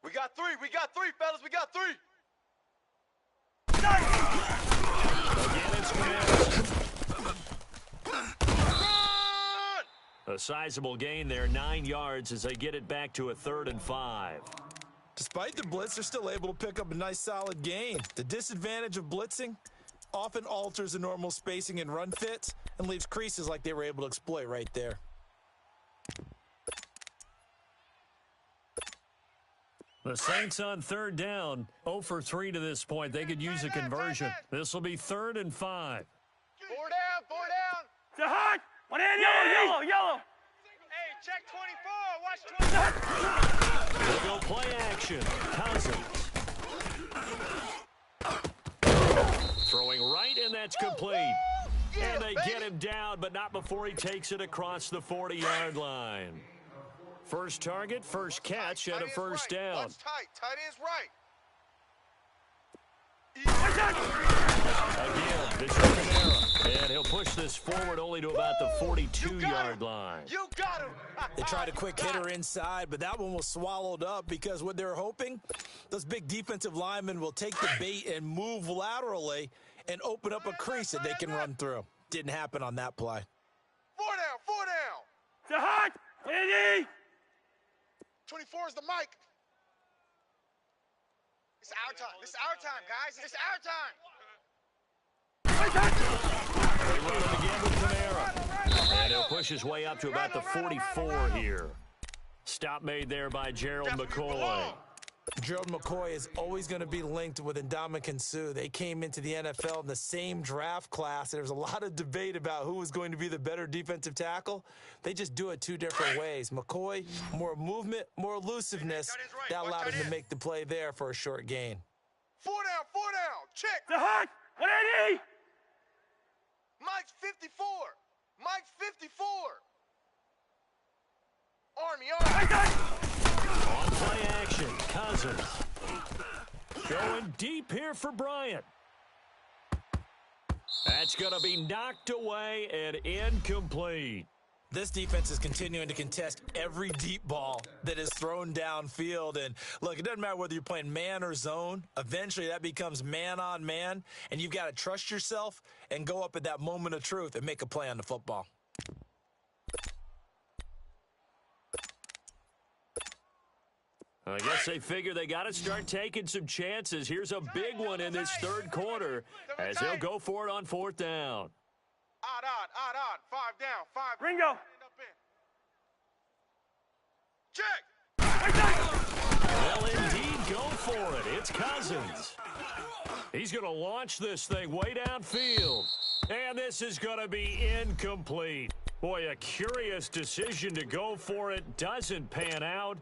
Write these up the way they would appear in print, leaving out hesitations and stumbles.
We got three, fellas. We got three. Again, it's a sizable gain there, 9 yards as they get it back to a 3rd and 5. Despite the blitz, they're still able to pick up a nice solid gain. The disadvantage of blitzing often alters the normal spacing and run fits and leaves creases like they were able to exploit right there. The Saints on 3rd down, 0 for 3 to this point. They could use a conversion. This will be 3rd and 5. 4 down, 4 down. To hot. One hand, yellow. Hey, check 24. Watch 24. They'll go play action. Cousins. Throwing right, and that's complete. And they get him down, but not before he takes it across the 40-yard line. First target, first catch, and a first down. Watch tight. Tight ends right. Again, this is Kamara. And he'll push this forward only to about the 42-yard line. You got him. They tried a quick hitter inside, but that one was swallowed up because what they're hoping, those big defensive linemen will take the bait and move laterally and open up a crease that they can run through. Didn't happen on that play. 4 down, 4 down. To hot. Andy. 24 is the mic. It's our time. It's our time, guys. It's our time. They run it again with Kamara. And he'll push his way up to about the 44 here. Stop made there by Gerald McCoy. Gerald McCoy is always going to be linked with Ndamukong Suh. They came into the NFL in the same draft class. There's a lot of debate about who was going to be the better defensive tackle. They just do it 2 different ways. McCoy, more movement, more elusiveness. That allowed him to make the play there for a short gain. 4 down, 4 down. Check. To hot. 180. Mike's 54. Mike's 54. Army. On play action, Cousins. Going deep here for Bryant. That's going to be knocked away and incomplete. This defense is continuing to contest every deep ball that is thrown downfield. And, look, it doesn't matter whether you're playing man or zone. Eventually, that becomes man on man, and you've got to trust yourself and go up at that moment of truth and make a play on the football. I guess they figure they got to start taking some chances. Here's a big one in this 3rd quarter as they'll go for it on 4th down. Odd. 5 down, 5. Ringo. Check. They'll indeed go for it. It's Cousins. He's going to launch this thing way downfield. And this is going to be incomplete. Boy, a curious decision to go for it. Doesn't pan out.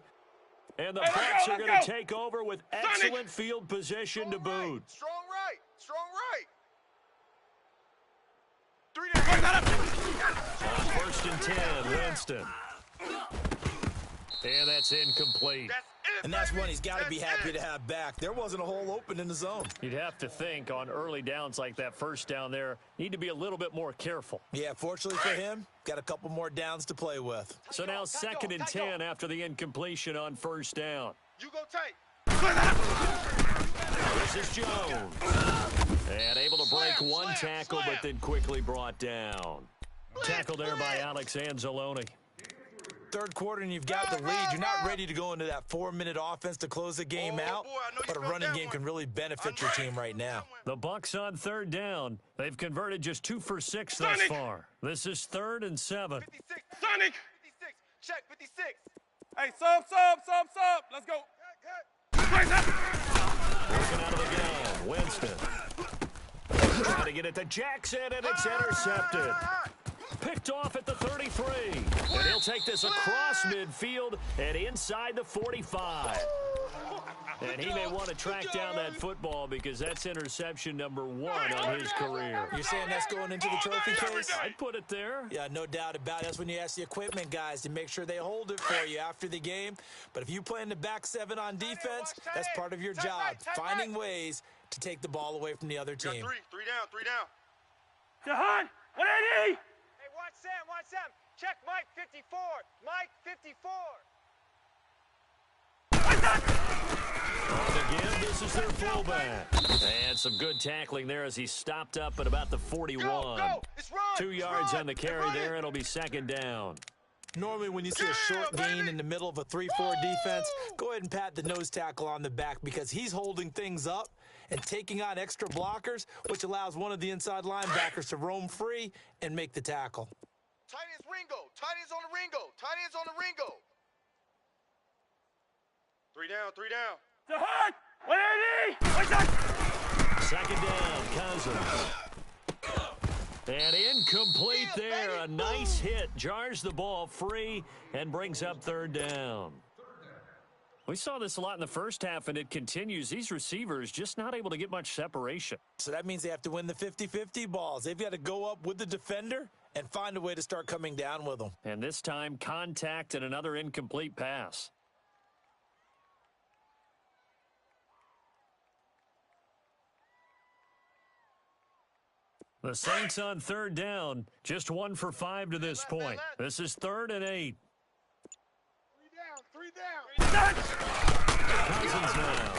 And the Bucs are going to take over with excellent field position to boot. Strong right. 3 down. On 1st and 10, Winston. And that's incomplete. And that's one he's got to be happy to have back. There wasn't a hole open in the zone. You'd have to think on early downs like that first down there, need to be a little bit more careful. Yeah, fortunately for him, got a couple more downs to play with. So now 2nd and 10 after the incompletion on 1st down. You go tight. This is Jones. And able to break one tackle, but then quickly brought down. Tackle there by Alex Anzalone. 3rd quarter and you've got the lead. You're not ready to go into that 4-minute offense to close the game out, but a running game can really benefit your team right now. The Bucs on 3rd down. They've converted just 2 for 6 thus far. This is 3rd and 7. 56. Sonic. 56. Check 56. Hey, sub. Let's go. Working out of the gun. Winston. Trying to get it to Jackson, and it's intercepted. Picked off at the 33. And he'll take this across midfield and inside the 45. And he may want to track down that football because that's interception number 1 on his career. You're saying that's going into the trophy case? I'd put it there. Yeah, no doubt about it. That's when you ask the equipment guys to make sure they hold it for you after the game. But if you play in the back 7 on defense, that's part of your job, finding ways to take the ball away from the other team. 3 down, 3 down. Jahan, 180. Hey, watch Sam. Check Mike 54. Mike 54. this is their fullback. And some good tackling there as he stopped up at about the 41. Go! It's run! 2 yards run. on the carry there. It'll be second down. Normally, when you see a short gain in the middle of a 3-4 defense, go ahead and pat the nose tackle on the back because he's holding things up and taking on extra blockers, which allows one of the inside linebackers to roam free and make the tackle. Tight end's Ringo. Tight end's on the Ringo. Tight end's on the Ringo. 3 down, 3 down. The hot! 180! What's that? Second down, Cousins. And incomplete there. A nice hit. Jars the ball free and brings up third down. We saw this a lot in the first half, and it continues. These receivers just not able to get much separation. So that means they have to win the 50-50 balls. They've got to go up with the defender and find a way to start coming down with them. And this time, contact and another incomplete pass. The Saints on third down, just 1 for 5 to this point. This is 3rd and 8. 3 down, 3 down. Cousins now.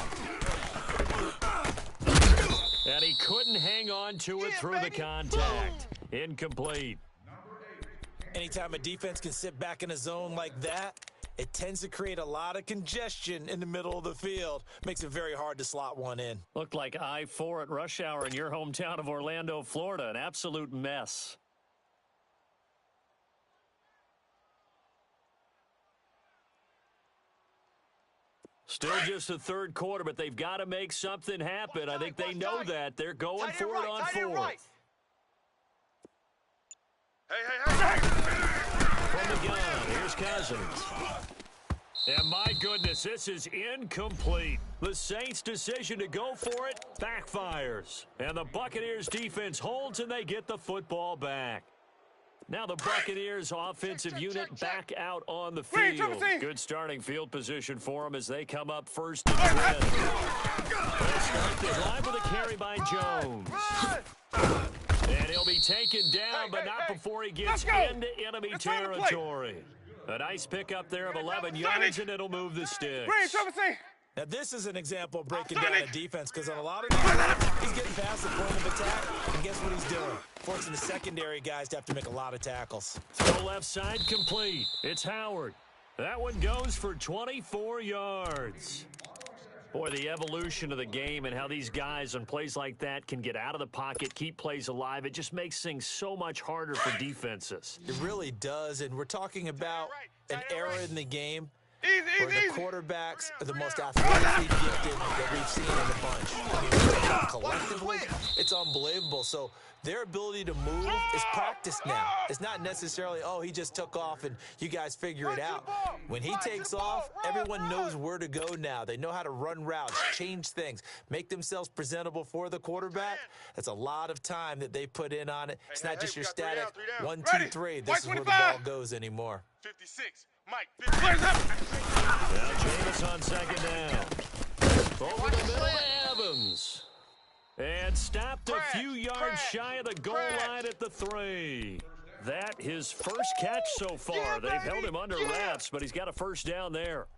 And he couldn't hang on to it through the contact. Incomplete. Anytime a defense can sit back in a zone like that, it tends to create a lot of congestion in the middle of the field. Makes it very hard to slot one in. Looked like I-4 at rush hour in your hometown of Orlando, Florida. An absolute mess. Still just the third quarter, but they've got to make something happen. I think they know that. They're going for it on fourth. Hey. From the gun, here's Cousins. And my goodness, this is incomplete. The Saints' decision to go for it backfires. And the Buccaneers' defense holds and they get the football back. Now the Buccaneers' offensive unit back out on the field. Good starting field position for them as they come up first and 10. They'll start the drive with a carry by Jones. And he'll be taken down, but not before he gets into enemy territory. A nice pickup there of 11 yards, and it'll move the sticks. Now, this is an example of breaking down a defense because on a lot of defense, he's getting past the point of attack, and guess what he's doing? Forcing the secondary guys to have to make a lot of tackles. Throw left side complete. It's Howard. That one goes for 24 yards. Boy, the evolution of the game and how these guys on plays like that can get out of the pocket, keep plays alive, it just makes things so much harder for defenses. It really does, and we're talking about an era in the game where the quarterbacks are the most athletically gifted that we've seen in the bunch. I mean, collectively, it's unbelievable. So their ability to move is practiced now. It's not necessarily, oh, he just took off and you guys figure it out. When he takes off, everyone knows where to go now. They know how to run routes, change things, make themselves presentable for the quarterback. That's a lot of time that they put in on it. It's not just your static 1, 2, 3. This is where the ball goes anymore. 56. Mike, 56. Now Jameis on second down. Over the middle to Evans. And stopped a few yards shy of the goal line at the 3. That his first catch so far. They've held him under wraps, but he's got a first down there.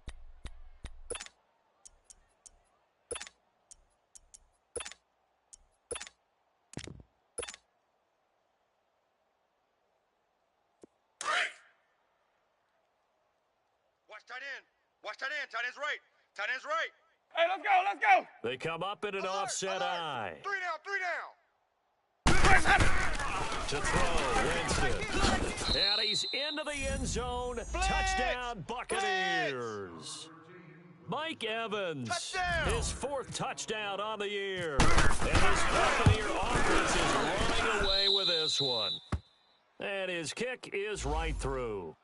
Watch tight end. Tight end's right. Tight end's right. Hey, let's go. They come up in an offset eye. 3 down. To throw, Winston. And he's into the end zone. Touchdown, Buccaneers. Mike Evans, his 4th touchdown on the year. And his Buccaneer offense is running away with this one. And his kick is right through.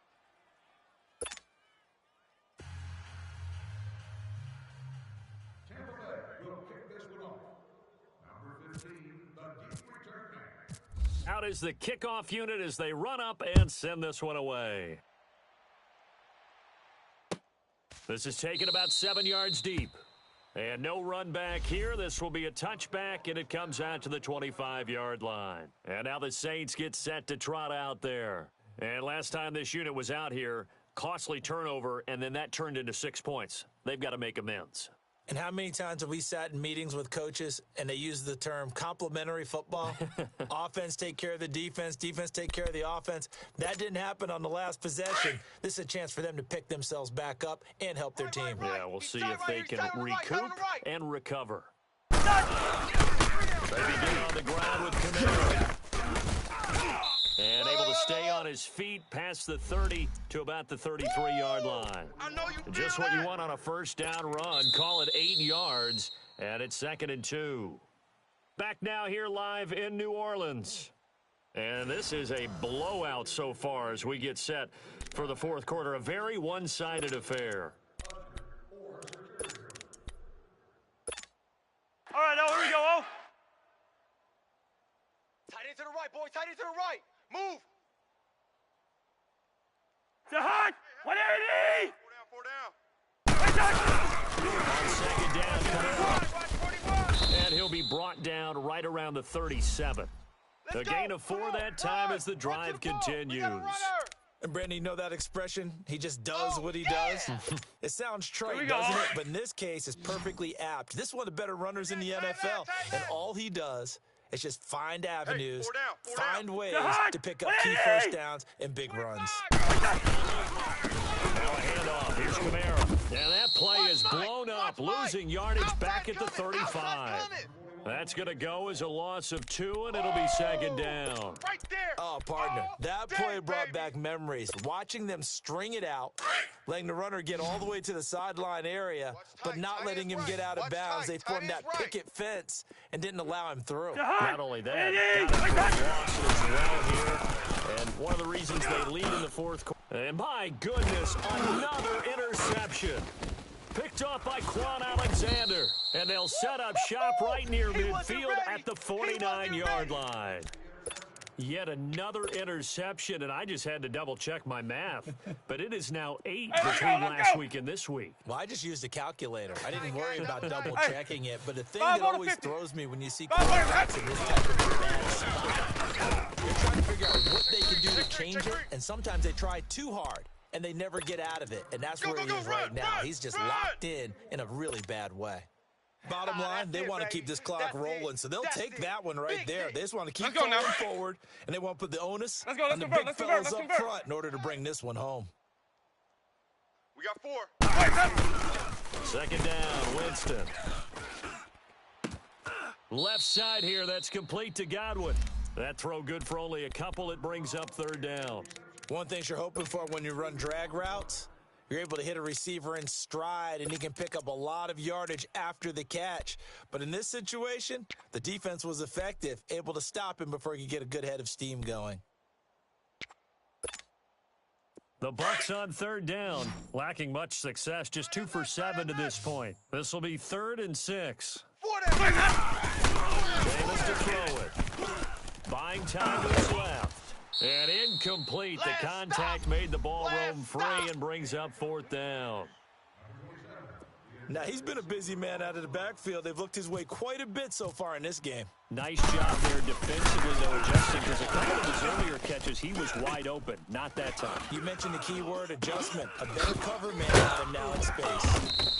Out is the kickoff unit as they run up and send this one away. This is taken about 7 yards deep. And no run back here. This will be a touchback, and it comes out to the 25-yard line. And now the Saints get set to trot out there. And last time this unit was out here, costly turnover, and then that turned into 6 points. They've got to make amends. And how many times have we sat in meetings with coaches and they use the term complementary football? Offense take care of the defense, defense take care of the offense. That didn't happen on the last possession. This is a chance for them to pick themselves back up and help their team. Yeah, we'll see if they can recoup and recover. They begin on the ground with Camaro. And able to stay on his feet past the 30 to about the 33-yard line. Just what you want on a first down run. Call it 8 yards, and it's 2nd and 2. Back now here live in New Orleans. And this is a blowout so far as we get set for the fourth quarter. A very one-sided affair. All right, now here we go, oh. Tight end to the right, boy. Tight end to the right. Move. To hot. 180. On 2nd down, and he'll be brought down right around the 37. The gain of 4 that time as the drive continues. And Brandon, you know that expression? He just does what he does. It sounds trite, doesn't it? But in this case, it's perfectly apt. This is one of the better runners in the NFL, and all he does is just find avenues, find ways to pick up key first downs and big runs. Now a handoff. Here's Camaro. And that play is blown up, losing yardage back at the 35. That's going to go as a loss of 2, and it'll be 2nd down. Right there. Oh, partner, that play brought back memories. Watching them string it out, letting the runner get all the way to the sideline area, but not letting him get out of bounds. They formed that picket fence and didn't allow him through. Not only that, got a loss as well here. And one of the reasons they lead in the fourth quarter. And my goodness, another interception. Picked off by Quan Alexander. And they'll set up shop right near midfield at the 49-yard line. Yet another interception, and I just had to double-check my math. But it is now 8 between last week and this week. Well, I just used a calculator. I didn't worry about double-checking it. But the thing that always throws me when you see quarterbacks in this type of bad spot, they're trying to figure out what they can do to change it, and sometimes they try too hard, and they never get out of it. And that's where he is right now. He's just locked in a really bad way. Bottom line, they want to keep this clock rolling, so they'll take that one right there. They just want to keep going forward, and they want to put the onus on the big fellas up front in order to bring this one home. We got 4. 2nd down, Winston. Left side here, that's complete to Godwin. That throw good for only a couple. It brings up 3rd down. One thing you're hoping for when you run drag routes, you're able to hit a receiver in stride, and he can pick up a lot of yardage after the catch. But in this situation, the defense was effective, able to stop him before he could get a good head of steam going. The Bucs on 3rd down, lacking much success, just 2 for 7 to this point. This will be 3rd and 6. Davis to throw it. Buying time to his left. And incomplete. The contact made the ball roam free and brings up 4th down. Now, he's been a busy man out of the backfield. They've looked his way quite a bit so far in this game. Nice job there defensively, though, adjusting, because a couple of his earlier catches, he was wide open. Not that time. You mentioned the key word, adjustment. A better cover man got him now in space.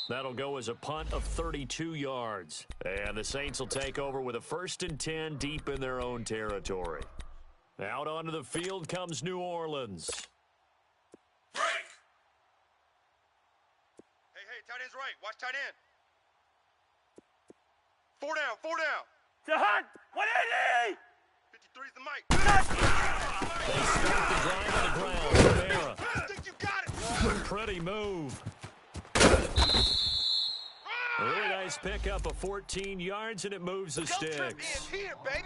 That'll go as a punt of 32 yards. And the Saints will take over with a 1st and 10 deep in their own territory. Out onto the field comes New Orleans. Hey, tight end's right. Watch tight end. 4 down, 4 down. To hot. 180. 53's the mic. They start the drive on the ground. Rivera. I think you got it. Pretty move. Really nice pickup of 14 yards, and it moves the sticks.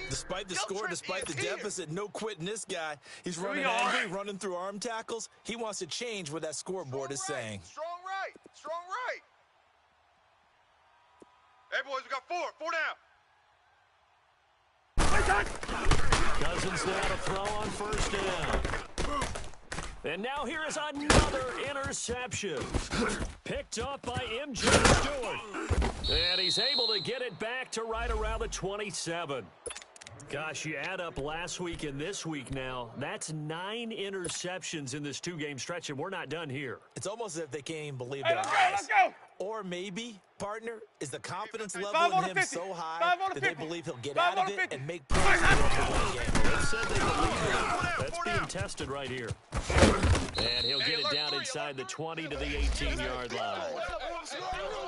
Despite the score, despite the deficit, no quitting this guy. He's running angry, running through arm tackles. He wants to change what that scoreboard is saying. Strong right. Strong right. Hey, boys, we got 4. 4 down. Cousins now to throw on 1st down. And now here is another interception. Picked up by M.J. Stewart. And he's able to get it back to right around the 27. Gosh, you add up last week and this week now, that's 9 interceptions in this 2-game stretch, and we're not done here. It's almost as if they can't even believe Hey, their let's go, eyes. let's go. Or maybe, partner, is the confidence level Five in on him 50. so high Five on that they 50. believe he'll get Five out of on it 50. and make plays to win the game. They said they believe it. That's being tested right here. And he'll get it down inside the 20 to the 18-yard line.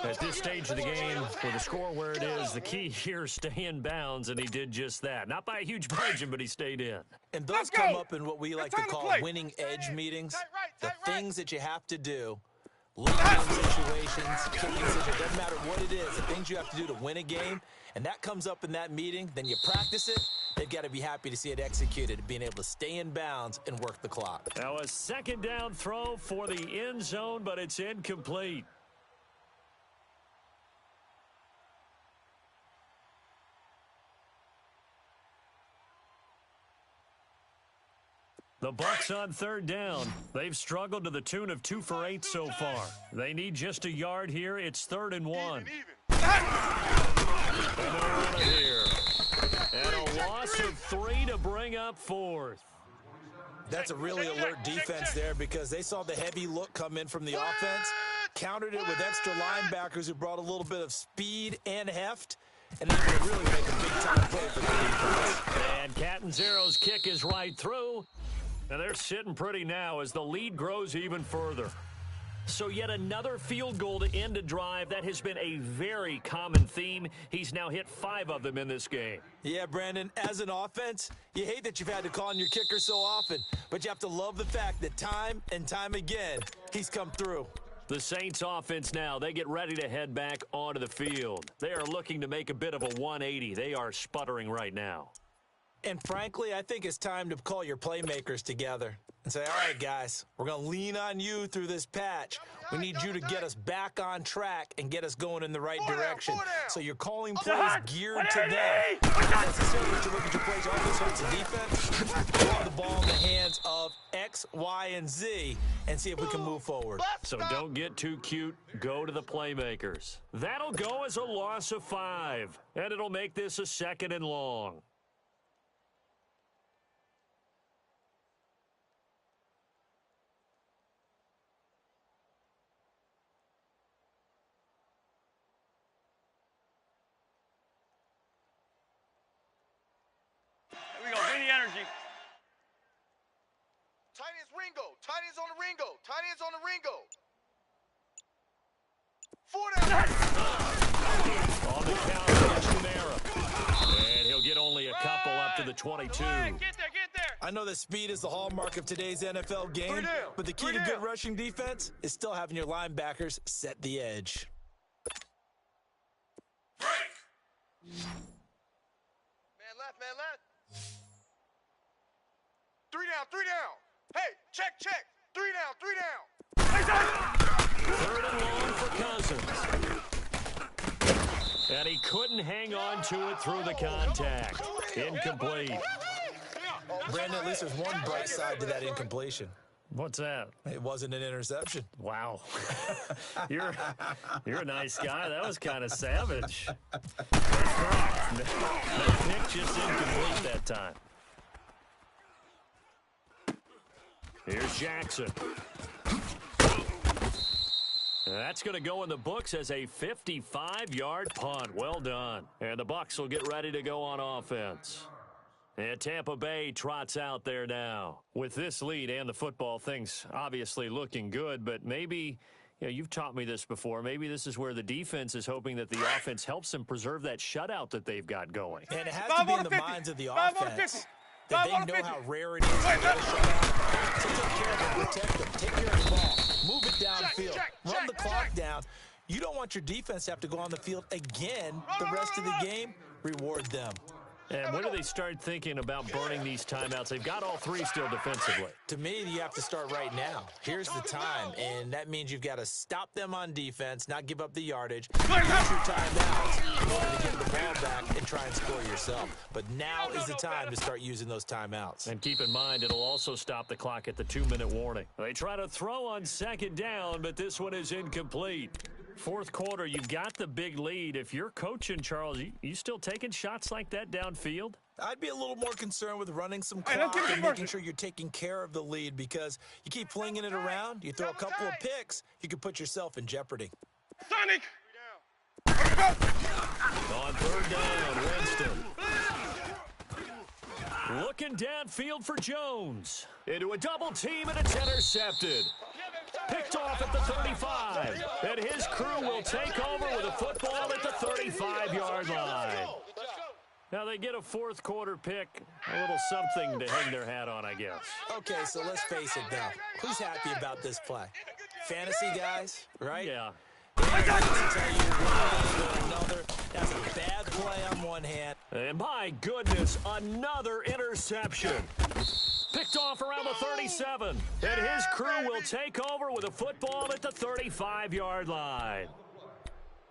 At this stage of the game, with the score where it is, the key here is stay in bounds, and he did just that. Not by a huge margin, but he stayed in. And those Let's come go. up in what we like It's to time to call play. winning edge meetings. Tight right, The tight right. things that you have to do, late-game situations, kicking situations, doesn't matter what it is, the things you have to do to win a game, and that comes up in that meeting, then you practice it. They've got to be happy to see it executed, being able to stay in bounds and work the clock. Now a second down throw for the end zone, but it's incomplete. The Bucs on third down. They've struggled to the tune of 2 for 8 so far. They need just a yard here. It's 3rd and 1. Even. And they'll run it here. And a loss of 3 to bring up 4th. That's a really alert defense there because they saw the heavy look come in from the offense, countered it with extra linebackers who brought a little bit of speed and heft, and they could really make a big-time play for the defense. And Catanzaro's kick is right through. And they're sitting pretty now as the lead grows even further. So yet another field goal to end a drive. That has been a very common theme. He's now hit 5 of them in this game. Yeah, Brandon, as an offense, you hate that you've had to call on your kicker so often, but you have to love the fact that time and time again, he's come through. The Saints offense now, they get ready to head back onto the field. They are looking to make a bit of a 180. They are sputtering right now. And frankly, I think it's time to call your playmakers together and say, all right, guys, we're going to lean on you through this patch. We need you to get us back on track and get us going in the right direction. So you're calling plays geared to them. Not necessarily to look at your plays offense hurts the defense. Put the ball in the hands of X, Y, and Z and see if we can move forward. So don't get too cute. Go to the playmakers. That'll go as a loss of 5. And it'll make this a 2nd and long. Here we go. Bring the energy. Tight ends Ringo. Tight ends on the Ringo. Tight ends on the Ringo. 4 down. On the count against Kamara. And he'll get only a couple up to the 22. Get there, get there. I know that speed is the hallmark of today's NFL game, down. but the key to good rushing defense is still having your linebackers set the edge. Man left. 3 down, 3 down. Hey, check. 3 down. 3rd and long for Cousins. And he couldn't hang on to it through the contact. Incomplete. Brandon, at least there's one bright side to that incompletion. What's that? It wasn't an interception. Wow. You're a nice guy. That was kind of savage. No pick, just incomplete that time. Here's Jackson. And that's going to go in the books as a 55-yard punt. Well done. And the Bucs will get ready to go on offense. And Tampa Bay trots out there now. With this lead and the football, things obviously looking good, but maybe, you've taught me this before, maybe this is where the defense is hoping that the offense helps them preserve that shutout that they've got going. And it has to be in the 50. minds of the 5 on offense 50. that 5 they on know 50. how rare it is to get a shutout. So take care of them, protect them, take care of the ball, move it downfield, run the clock down. You don't want your defense to have to go on the field again the rest of the game. Reward them. And when do they start thinking about burning these timeouts? They've got all 3 still defensively. To me, you have to start right now. Here's the time, and that means you've got to stop them on defense, not give up the yardage, use your timeouts in order to get the ball back and try and score yourself. But now is the time to start using those timeouts. And keep in mind, it'll also stop the clock at the 2-minute warning. They try to throw on 2nd down, but this one is incomplete. 4th quarter, you've got the big lead. If you're coaching, Charles, you still taking shots like that downfield? I'd be a little more concerned with running some Hey, let's clock give it and to making Mercer. sure you're taking care of the lead, because you keep flinging it around, you throw a couple of picks, you could put yourself in jeopardy. Sonic! On third down, Winston. Looking downfield for Jones. Into a double team, and it's intercepted. Picked off at the 35. And his crew will take over with a football at the 35-yard line. Now they get a fourth quarter pick, a little something to hang their hat on, I guess. Okay, so let's face it, though. Who's happy about this play? Fantasy guys, right? Yeah. Another. That's a bad play on one hand. And my goodness, another interception. Picked off around the 37. And his crew will take over with a football at the 35-yard line.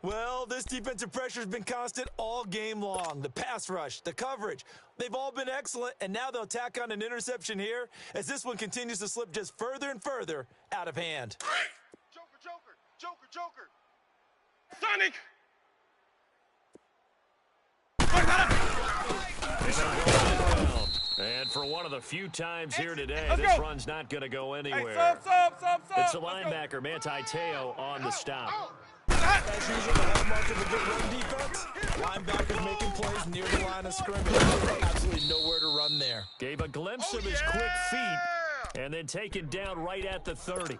Well, this defensive pressure has been constant all game long. The pass rush, the coverage, they've all been excellent, and now they'll tack on an interception here as this one continues to slip just further and further out of hand. Joker, Joker, Joker, Joker. Sonic! And for one of the few times here today, Let's this go. run's not going to go Hey, anywhere. sub. It's the linebacker, Manti Te'o, on the stop. As usual, the hallmark of a good run defense, linebackers making plays near the line of scrimmage. Absolutely nowhere to run there. Gave a glimpse of his quick feet, and then taken down right at the 30.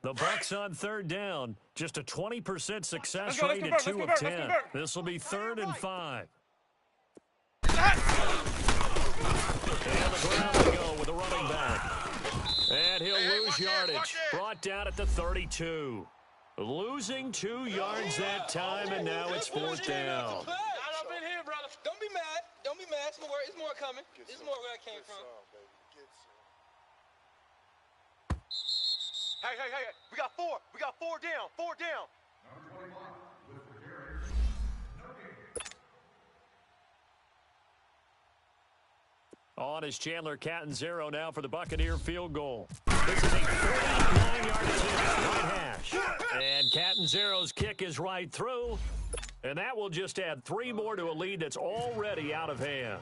The Bucs on third down, just a 20% success Let's rate go, at let's 2 convert, of let's 10. convert. This will be 3rd and 5. And the ground to go with a running back. And he'll lose yardage. Brought down at the 32. Losing 2 yards that time, and now it's 4th down. I've been here, brother. Don't be mad. Don't be mad. It's more coming. It's more where I came from. Hey, we got 4. We got 4 down. 4 down. On is Chandler Catanzaro now for the Buccaneer field goal. This is a 49-yard attempt, right hash. And Catanzaro's kick is right through. And that will just add 3 more to a lead that's already out of hand.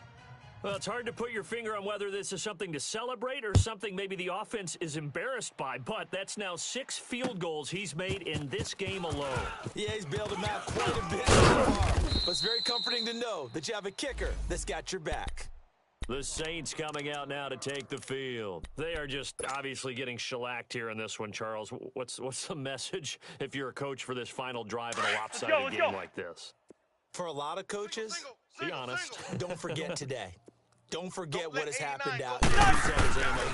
Well, it's hard to put your finger on whether this is something to celebrate or something maybe the offense is embarrassed by, but that's now 6 field goals he's made in this game alone. Yeah, he's bailed him out quite a bit so far. But it's very comforting to know that you have a kicker that's got your back. The Saints coming out now to take the field. They are just obviously getting shellacked here in this one, Charles. What's the message if you're a coach for this final drive in a lopsided let's game go. like this? For a lot of coaches, Be honest. don't forget today. Don't forget Don't what let has 89 happened go. out there. Exactly.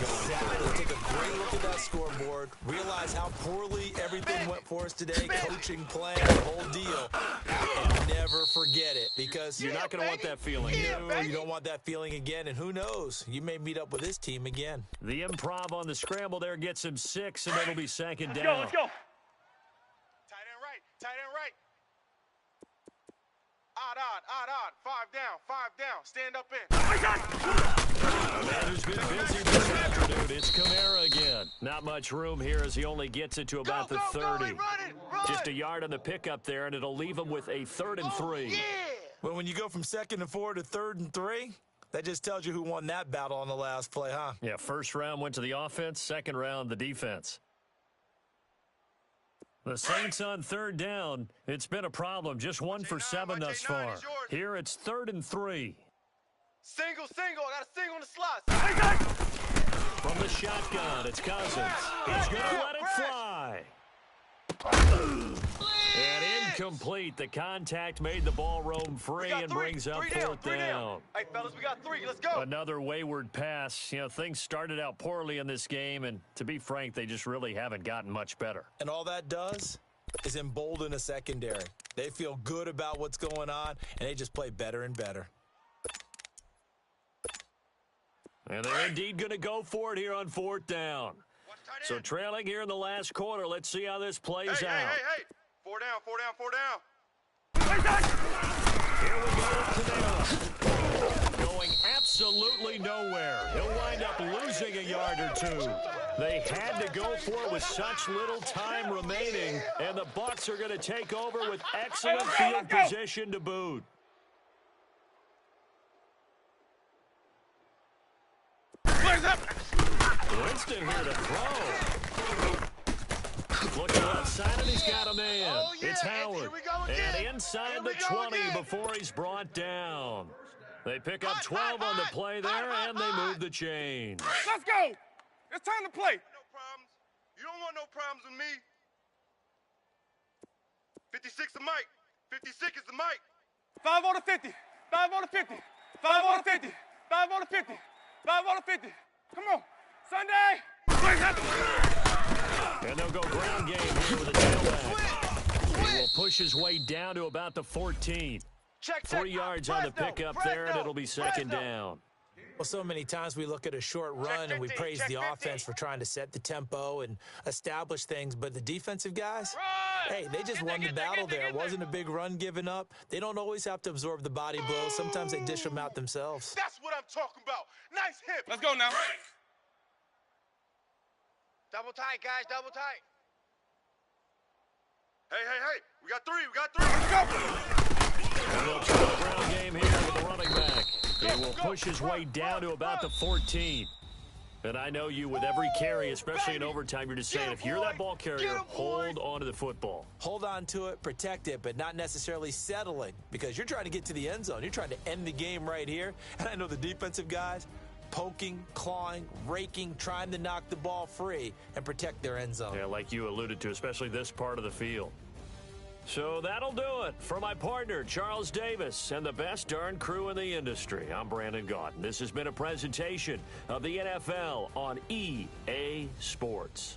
Take a great look at that scoreboard. Realize how poorly everything went for us today. Coaching, playing, the whole deal. And never forget it, because You're not going to want that feeling. no, you don't want that feeling again. And who knows? You may meet up with this team again. The improv on the scramble there gets him 6, and it'll be 2nd Let's down. go. Tight end right. Tight end right. Odd. 5 down. Stand up in. A man who's been busy this afternoon. It's Kamara again. Not much room here as he only gets it to about the 30. Run it. Just a yard on the pickup there, and it'll leave him with a 3rd and 3. Yeah. Well, when you go from 2nd and 4 to 3rd and 3, that just tells you who won that battle on the last play, huh? Yeah, first round went to the offense, second round the defense. The Saints on 3rd down. It's been a problem. Just 1 for 7 thus far. Here it's 3rd and 3. Single. I got a single in the slots. From the shotgun, it's Cousins. He's going to let it fly. And incomplete. The contact made the ball roam free and brings up 4th down. Hey, fellas, we got 3. Let's go. Another wayward pass. You know, things started out poorly in this game, and to be frank, they just really haven't gotten much better. And all that does is embolden a secondary. They feel good about what's going on, and they just play better and better. And they're indeed going to go for it here on 4th down. So trailing here in the last quarter, let's see how this plays out. Hey. 4 down. Here we go with Kamara. Going absolutely nowhere. He'll wind up losing a yard or 2. They had to go for it with such little time remaining, and the Bucs are going to take over with excellent field position to boot. Winston here to throw. Looking left side, and he's got a man. Oh, yeah. It's Howard. And inside Here the we go 20 again. before he's brought down. They pick up 12 on the play there, and they move the chains. Let's go. It's time to play. No problems. You don't want no problems with me. 56 the mic. 56 is the mic. 5 on the 50. 5 on the 50. 5 on the 50. 5 on the 50. 5 on the 50. Come on. Sunday. And they'll go ground game here with a tailback. He will push his way down to about the 14. Check. 3 yards on the pickup there, and it'll be second down. Well, so many times we look at a short run and we praise the offense for trying to set the tempo and establish things, but the defensive guys, hey, they just won the battle there. It wasn't a big run given up. They don't always have to absorb the body blows. Sometimes they dish them out themselves. That's what I'm talking about. Nice hip. Let's go now. Double tight, guys. Double tight. Hey. We got three. Let's go. And they'll try the ground game here with the running back. He will push his way down to about the 14. And I know you, with every carry, especially in overtime, you're just saying, if you're that ball carrier, hold on to the football. Hold on to it, protect it, but not necessarily settling, because you're trying to get to the end zone. You're trying to end the game right here. And I know the defensive guys poking, clawing, raking, trying to knock the ball free and protect their end zone. Yeah, like you alluded to, especially this part of the field. So that'll do it. For my partner, Charles Davis, and the best darn crew in the industry, I'm Brandon Gaudin. This has been a presentation of the NFL on EA Sports.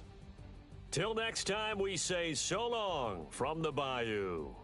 Till next time, we say so long from the Bayou.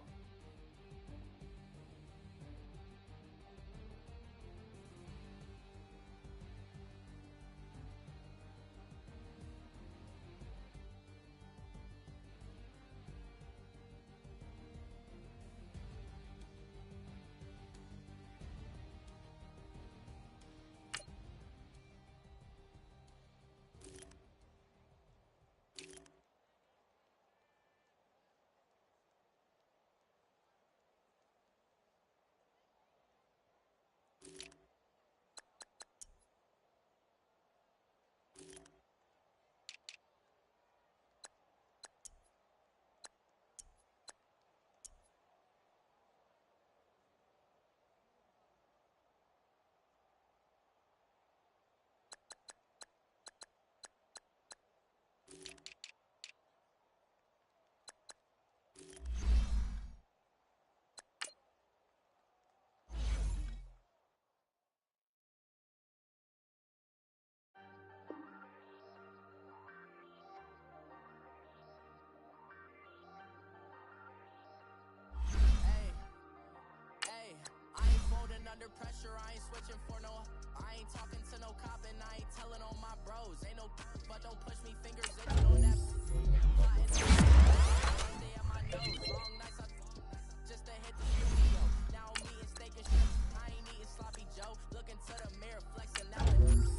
Under pressure, I ain't switching for no. I ain't talking to no cop and I ain't telling on my bros. Ain't no, but don't push me fingers itching on that. Stay at my nose. Long nights, just to hit the studio. Now I'm eating steak and shit. I ain't eating sloppy Joe. Looking to the mirror, flexing now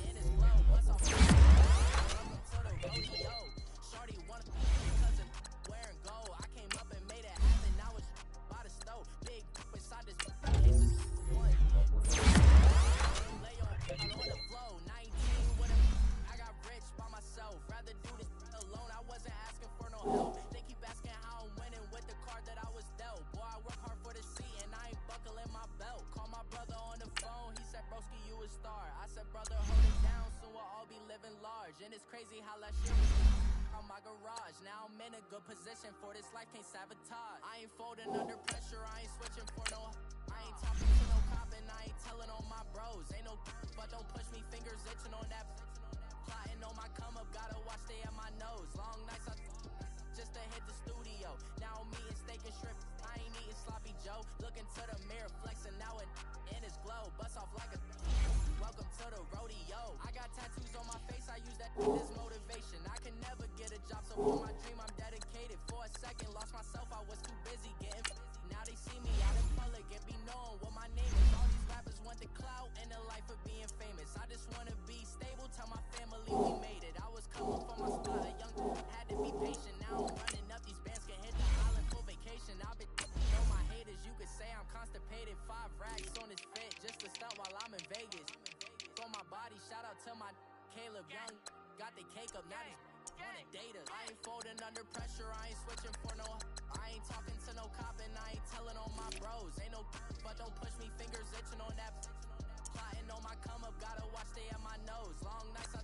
in his glow. What's off? Welcome to the rodeo. Shorty wanna because of wearing gold. I came up and made it happen. Now it's by the stove. Big inside this case. Lay on the flow, 19 with a I got rich by myself. Rather do this alone. I wasn't asking for no help. They keep asking how I'm winning with the card that I was dealt. Boy, I work hard for the seat and I ain't buckling my belt. Call my brother on the phone. He said, broski, you a star. I said, brother, hold it down. Soon we'll all be living large. And it's crazy how that shit was on my garage. Now I'm in a good position for this life, can't sabotage. I ain't folding under pressure. I ain't switching for no. I ain't talking to no cop and I ain't telling on my bros. Ain't no, but don't push me fingers itching on that. Plotting on my come up, gotta watch stay at my nose. Long nights, just to hit the studio. Now I'm eating steak and shrimp. I ain't eating sloppy Joe. Looking to the mirror, flexing now in his glow. Bust off like a. Welcome to the rodeo. I got tattoos on my face. I use that as motivation. I can never get a job, so for my dream I'm dedicated. For a second, lost myself. I was too busy getting. Now they see me out in public and be known what my name is. All these rappers want the clout and the life of being famous. I just wanna be Caleb. Young got the cake up, now these wanna date us. I ain't folding under pressure, I ain't switching for no. I ain't talking to no cop and I ain't telling on my bros. Ain't no but don't push me, fingers itching on that. Plotting on my come up, gotta watch they at my nose. Long nights I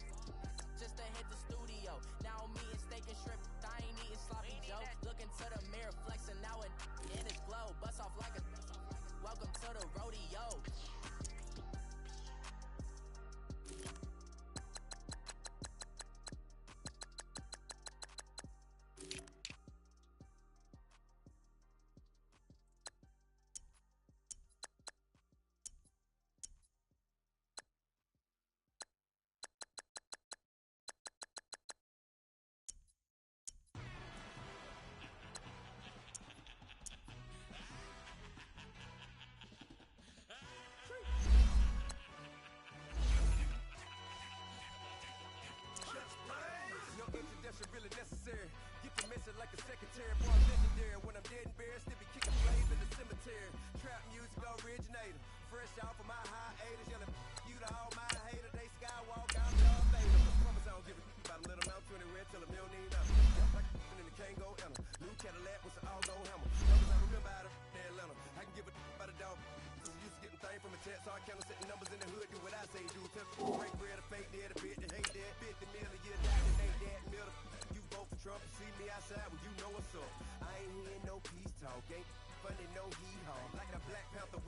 just to hit the studio. Now I'm eating steak and shrimp, I ain't eating sloppy joe. Looking to the mirror, flexing now and in his glow. Bust off like a welcome to the rodeo. No introduction really necessary. Get the message like a secretary. Boy, I'm legendary. When I'm dead and buried, still be kicking flames in the cemetery. Trap music originator. Fresh off of my hiatus. Yelling you to all my haters. They skywalk out Darth Vader. Promise I don't give a about them. Let them out 20 red till a million need nothing. Like in the Kango Enter. New Cadillac with an all-go hammer. Numbers I remember out of Atlanta. I can give a about a dog. Used to getting things from a text. So I can't setting numbers in the hood. Do what I say do. Tell break bread, a fake dead, a bit that hate that. 50 million, you die, that ain't that middle. You vote for Trump, you see me outside, well, you know what's up. I ain't hearing no peace talk, ain't funny, no hee-haw. Like the Black Panther